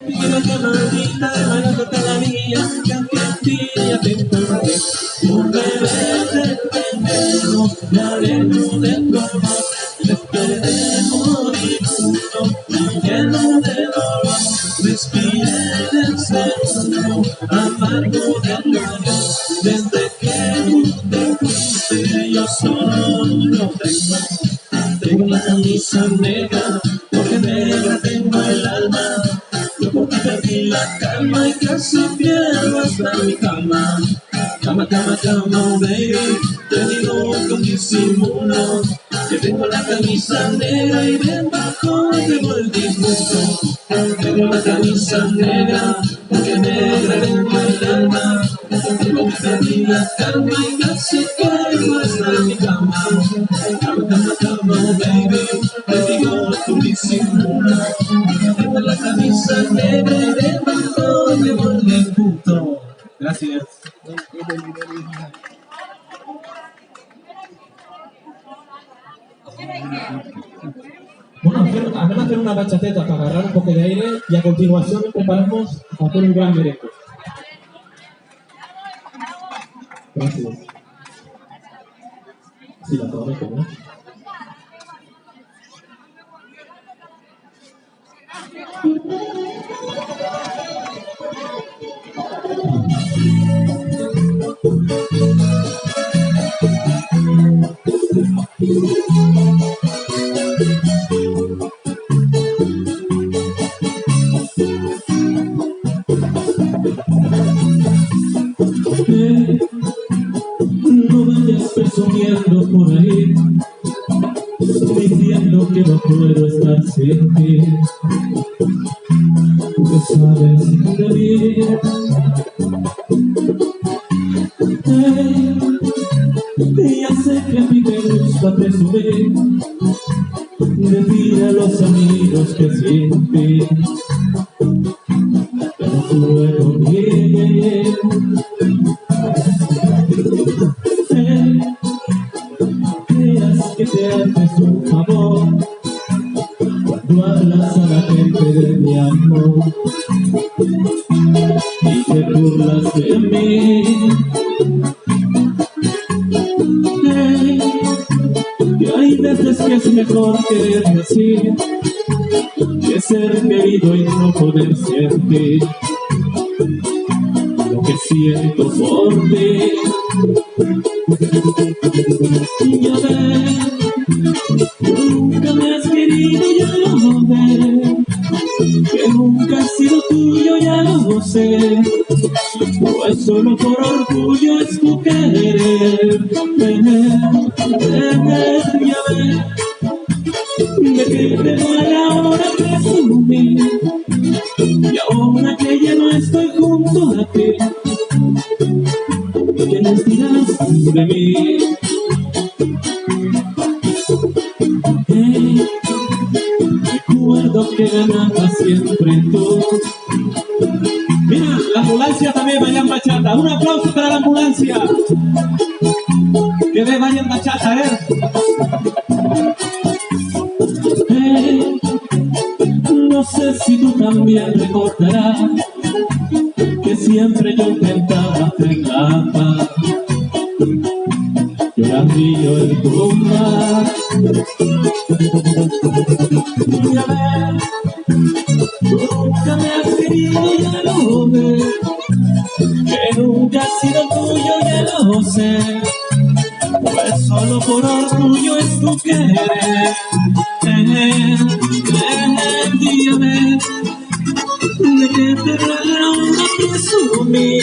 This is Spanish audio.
Quiero que maldita de mano corta la mía, que aquel día te encontré. Un bebé de veneno, la arena de tu amor, desperté moribundo, lleno de dolor. Respiré el segundo amargo de dolor. Desde que tú te fuiste, yo solo lo tengo. Tengo la camisa negra, porque negra tengo el alma. Yo por ti perdí la calma y casi pierdo hasta mi cama. Cama, cama, cama, baby, te digo con disimulo que tengo la camisa negra y debajo tengo el disgusto. Tengo la camisa negra, porque negra tengo el alma. Yo por ti perdí la calma y casi pierdo hasta mi cama. Cama, cama, cama, baby, te digo con disimulo. Tengo la camisa negra y debajo tengo el disgusto. Gracias. Bueno, vamos a hacer una bachateta para agarrar un poco de aire y a continuación nos preparamos a hacer un gran merengue. Gracias. Sí, la prometo, ¿no? No vayas presumiendo por ahí, diciendo que no puedo estar sin ti. Tú que sabes de mí. Ya sé que a ti te gusta presumir, decir a los amigos que sin ti no puedo vivir. Creas que te haces un favor cuando hablas a la gente de mi amor y te burlas de mí. Que hay veces que es mejor quererte así que ser querido y no poder sentir lo que siento por ti. Ya ves, nunca me has querido, ya lo ves, que nunca has sido tuyo, ya lo sé, pues solo por orgullo es tu querer. Ya ves, de que te duele ahora presumir, y ahora que ya no estoy junto a ti, ¿qué les dirás de mí? Recuerdo que ganaba siempre tú. Mira, la ambulancia también bailan bachata. Un aplauso para la ambulancia. Que ve bailan bachata, no sé si tú también recordarás que siempre yo intentaba hacer la paz, llorandillo en tu mar. Ya ves, nunca me has querido, ya lo ves, que nunca has sido tuyo, ya lo sé, pues solo por orgullo es tu querer. Ya ves, de que te duele ahora presumir,